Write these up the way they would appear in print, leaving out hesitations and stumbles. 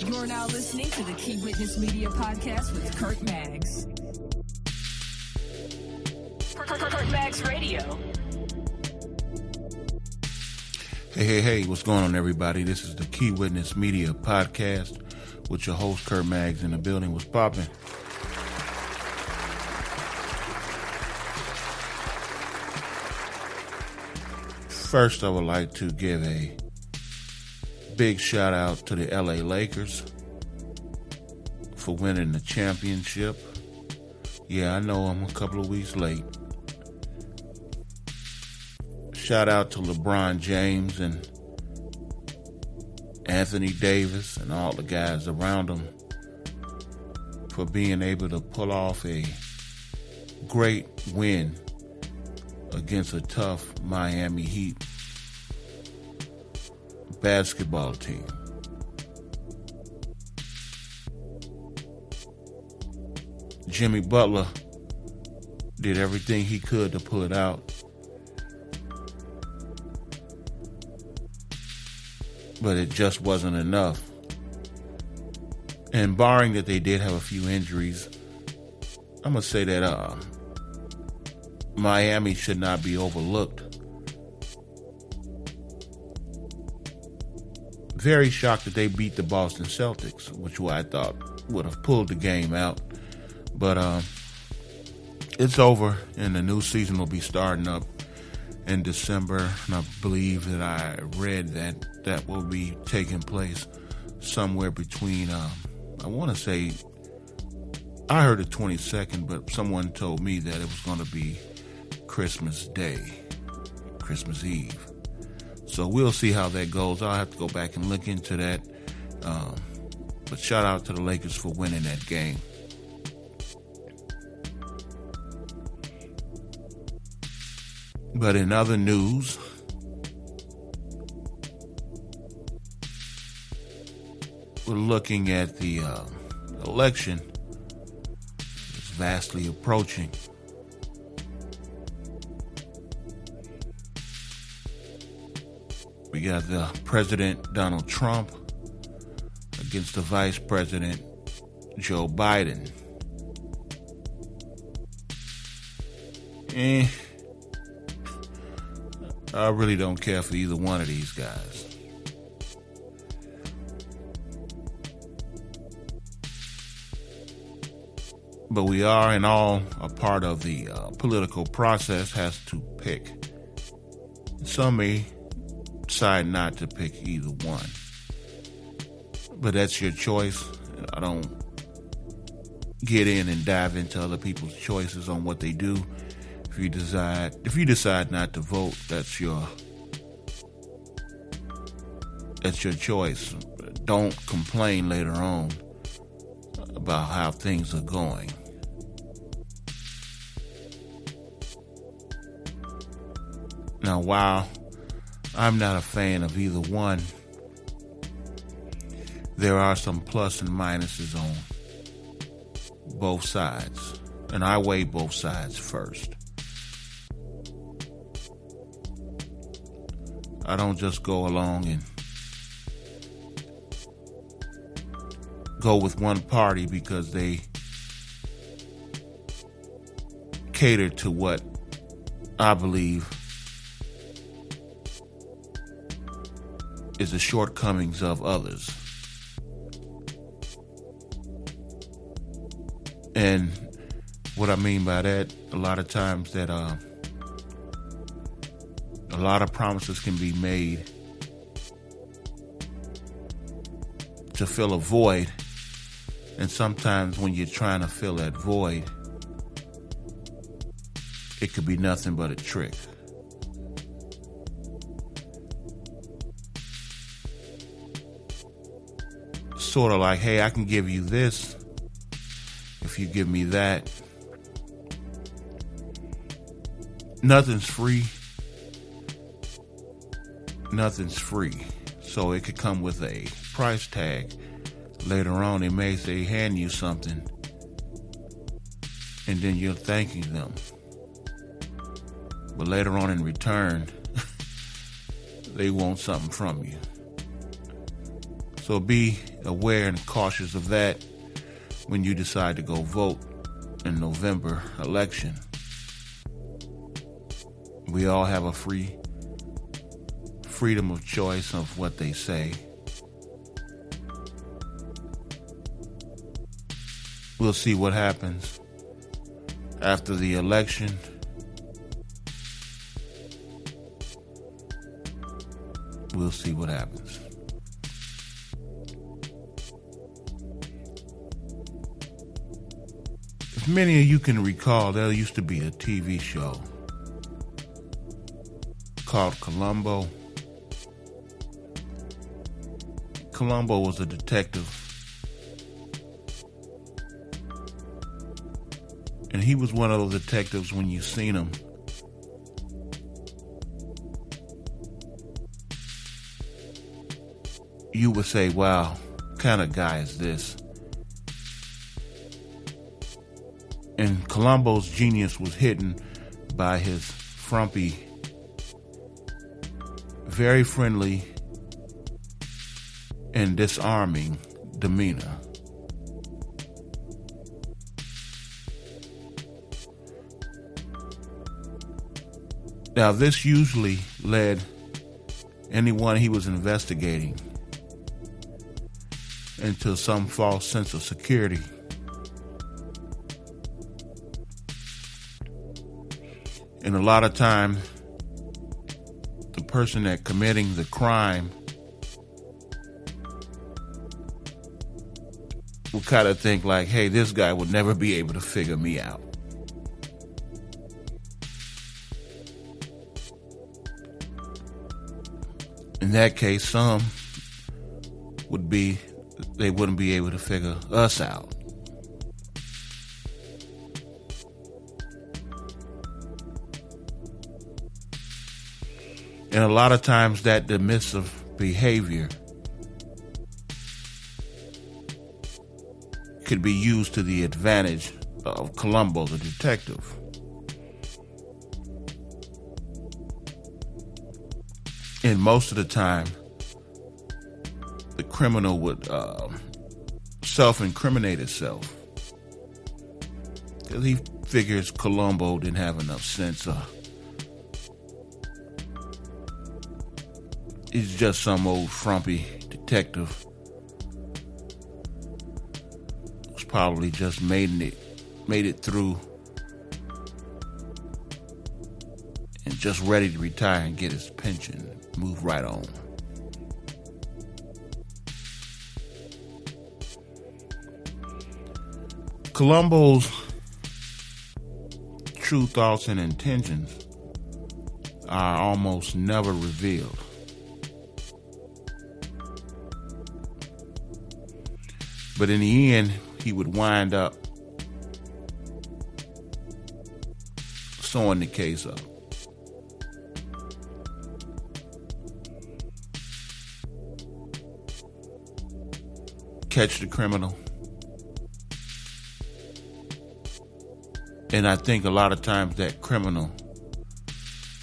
You're now listening to the Key Witness Media Podcast with Kurt Maggs. Kurt Maggs Radio. Hey, what's going on, everybody? This is the Key Witness Media Podcast with your host, Kurt Maggs, in the building. What's poppin'? First, I would like to give a big shout out to the LA Lakers for winning the championship. Yeah, I know I'm a couple of weeks late. Shout out to LeBron James and Anthony Davis and all the guys around him for being able to pull off a great win against a tough Miami Heat basketball team. Jimmy Butler did everything he could to pull it out, but it just wasn't enough. And barring that they did have a few injuries, I'm going to say that Miami should not be overlooked. Very shocked that they beat the Boston Celtics, which I thought would have pulled the game out. But it's over, and the new season will be starting up in December. And I believe that I read that will be taking place somewhere between, I want to say, I heard the 22nd, but someone told me that it was going to be Christmas Day, Christmas Eve. So we'll see how that goes. I'll have to go back and look into that. But shout out to the Lakers for winning that game. But in other news, we're looking at the election. It's vastly approaching. We got the President Donald Trump against the Vice President Joe Biden. I really don't care for either one of these guys. But we are, and all a part of the political process, has to pick. Some may decide not to pick either one. But that's your choice. I don't get in and dive into other people's choices on what they do. If you decide not to vote, that's your choice. Don't complain later on about how things are going. Now, while I'm not a fan of either one, there are some plus and minuses on both sides, and I weigh both sides first. I don't just go along and go with one party because they cater to what I believe is the shortcomings of others. And what I mean by that, a lot of times that a lot of promises can be made to fill a void, and sometimes when you're trying to fill that void, it could be nothing but a trick. Sort of like, hey, I can give you this if you give me that. Nothing's free. Nothing's free. So it could come with a price tag. Later on, they may say, hand you something, and then you're thanking them. But later on in return, they want something from you. So be aware and cautious of that when you decide to go vote in November election. We all have a freedom of choice of what they say. We'll see what happens after the election. We'll see what happens. If many of you can recall, there used to be a TV show called Colombo. Colombo was a detective, and he was one of those detectives when you seen him, you would say, wow, what kind of guy is this? And Colombo's genius was hidden by his frumpy, very friendly and disarming demeanor. Now, this usually led anyone he was investigating into some false sense of security. And a lot of time, the person that committing the crime will kind of think like, hey, this guy would never be able to figure me out. In that case, some would be, they wouldn't be able to figure us out. And a lot of times that dismissive behavior could be used to the advantage of Colombo, the detective. And most of the time, the criminal would self-incriminate itself, because he figures Colombo didn't have enough sense. He's just some old frumpy detective who's probably just made it through and just ready to retire and get his pension, move right on. Colombo's true thoughts and intentions are almost never revealed. But in the end, he would wind up sewing the case up. Catch the criminal. And I think a lot of times that criminal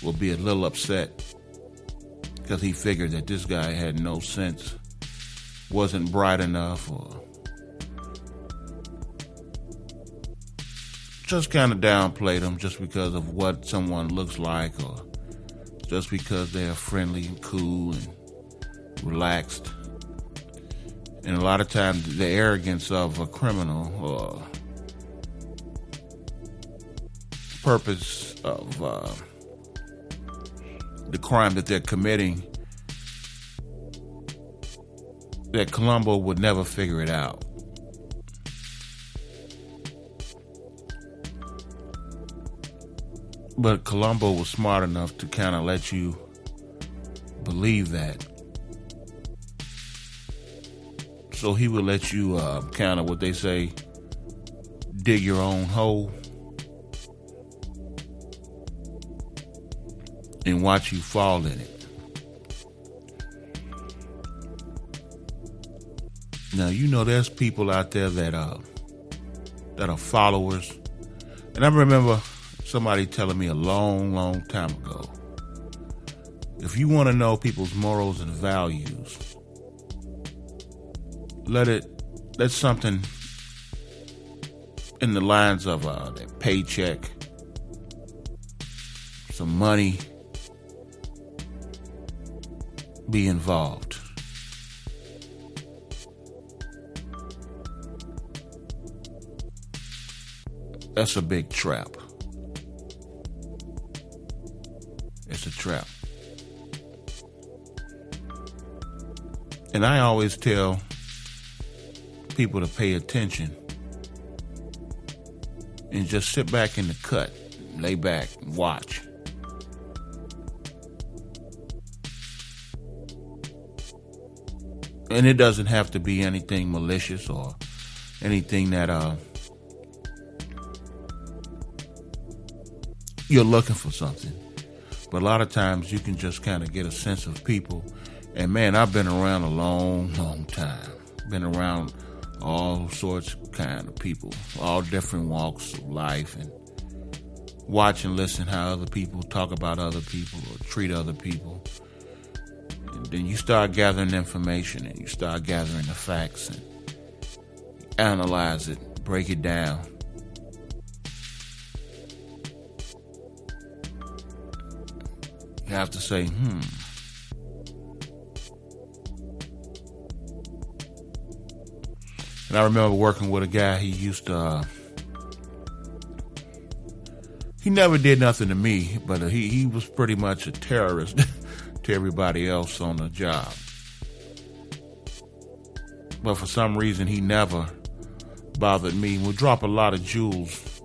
will be a little upset because he figured that this guy had no sense, wasn't bright enough, or just kind of downplayed him just because of what someone looks like, or just because they're friendly and cool and relaxed. And a lot of times the arrogance of a criminal or purpose of the crime that they're committing, that Colombo would never figure it out. But Colombo was smart enough to kind of let you believe that. So he would let you kind of, what they say, dig your own hole and watch you fall in it. Now, you know there's people out there that are followers. And I remember somebody telling me a long, long time ago, if you want to know people's morals and values, let something in the lines of that paycheck, some money be involved. That's a big trap. It's a trap. And I always tell people to pay attention and just sit back in the cut, lay back and watch. And it doesn't have to be anything malicious or anything that you're looking for something. But a lot of times you can just kind of get a sense of people. And man, I've been around a long, long time. Been around all sorts of kind of people, all different walks of life, and watch and listen how other people talk about other people or treat other people. And then you start gathering information and you start gathering the facts and analyze it, break it down. You have to say, And I remember working with a guy, he never did nothing to me, but he was pretty much a terrorist to everybody else on the job. But for some reason, he never bothered me. We'll drop a lot of jewels.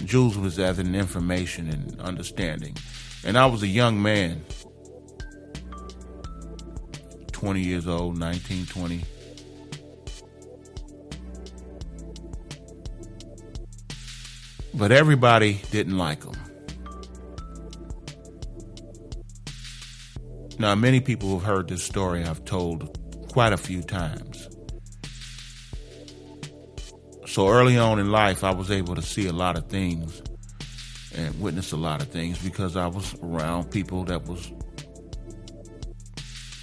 Jewels was as in information and understanding. And I was a young man, 20 years old, 19, 20. But everybody didn't like him. Now, many people who've heard this story I've told quite a few times. So early on in life, I was able to see a lot of things and witness a lot of things because I was around people that was,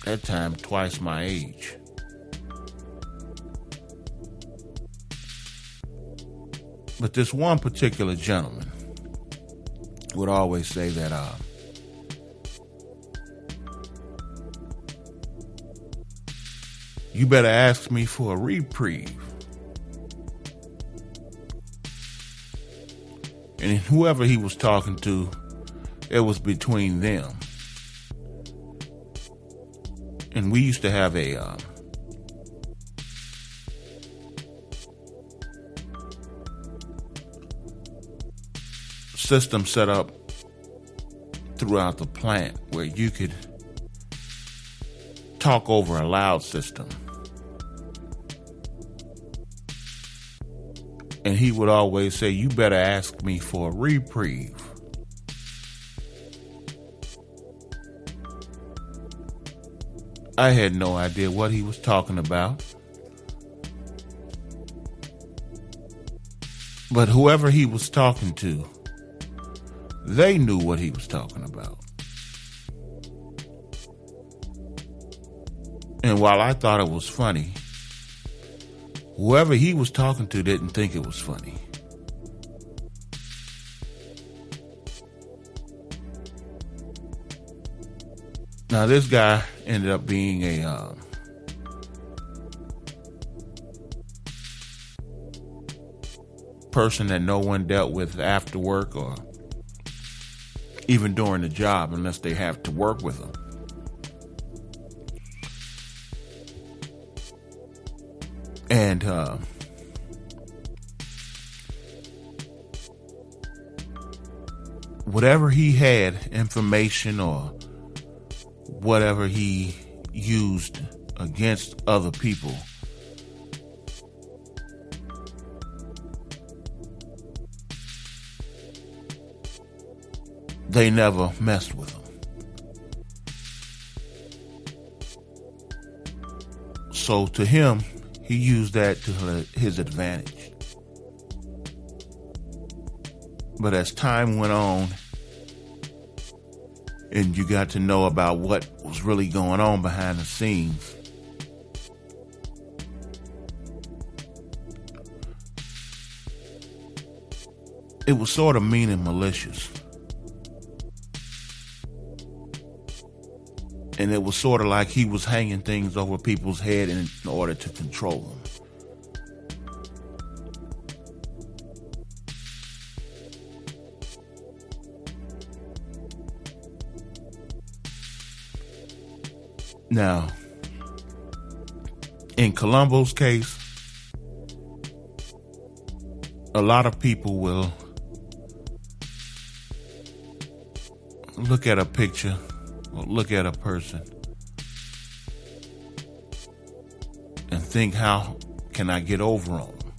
at that time, twice my age. But this one particular gentleman would always say that you better ask me for a reprieve. And whoever he was talking to, it was between them. And we used to have a system set up throughout the plant where you could talk over a loud system. And he would always say, you better ask me for a reprieve. I had no idea what he was talking about. But whoever he was talking to, they knew what he was talking about. And while I thought it was funny, whoever he was talking to didn't think it was funny. Now, this guy ended up being a person that no one dealt with after work or even during the job unless they have to work with them. And whatever he had, information or whatever he used against other people, they never messed with him. So to him, he used that to his advantage. But as time went on, and you got to know about what was really going on behind the scenes, it was sort of mean and malicious. And it was sort of like he was hanging things over people's head in order to control them. Now, in Colombo's case, a lot of people will look at a picture or look at a person and think, how can I get over on them?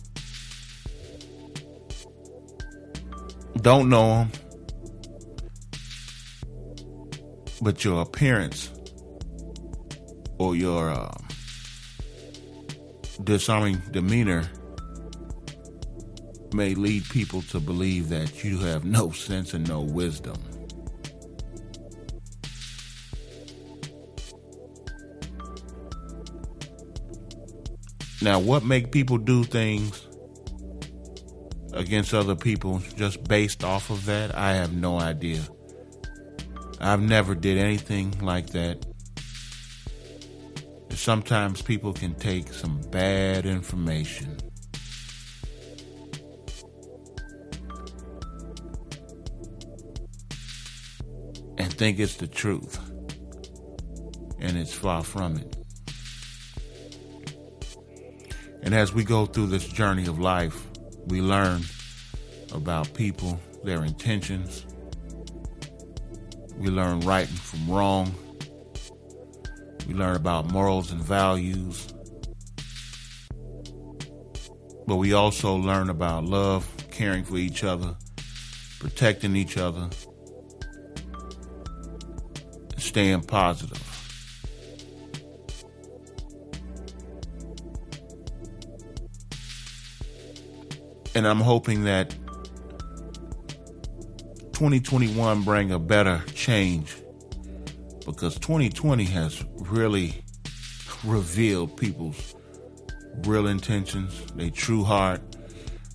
Don't know them, but your appearance or your disarming demeanor may lead people to believe that you have no sense and no wisdom. Now, what make people do things against other people just based off of that, I have no idea. I've never did anything like that. Sometimes people can take some bad information and think it's the truth, and it's far from it. And as we go through this journey of life, we learn about people, their intentions. We learn right from wrong. We learn about morals and values. But we also learn about love, caring for each other, protecting each other, and staying positive. And I'm hoping that 2021 bring a better change, because 2020 has really revealed people's real intentions, their true heart.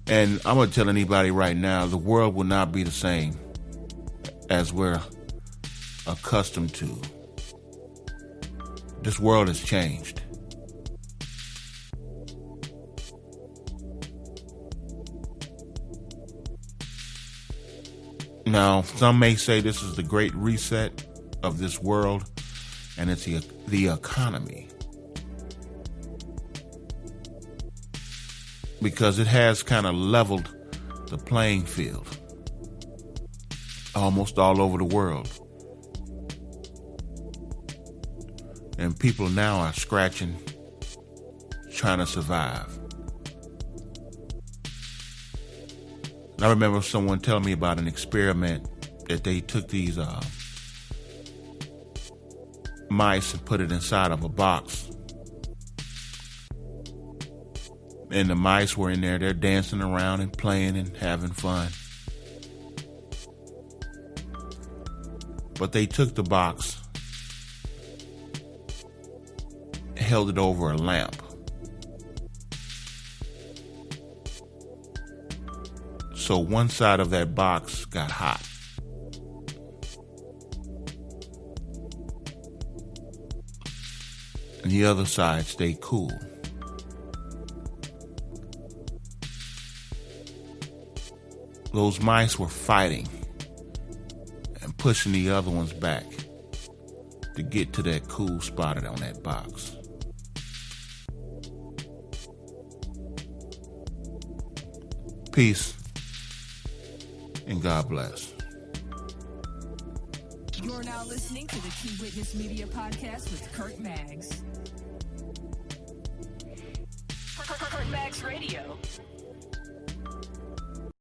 And I'm going to tell anybody right now, the world will not be the same as we're accustomed to. This world has changed. Now, some may say this is the great reset of this world, and it's the economy. Because it has kind of leveled the playing field almost all over the world. And people now are scratching, trying to survive. I remember someone telling me about an experiment that they took these mice and put it inside of a box. And the mice were in there, they're dancing around and playing and having fun. But they took the box, held it over a lamp. So one side of that box got hot. And the other side stayed cool. Those mice were fighting and pushing the other ones back to get to that cool spot on that box. Peace and God bless. You're now listening to the Key Witness Media Podcast with Kurt Maggs. Kurt Maggs Radio.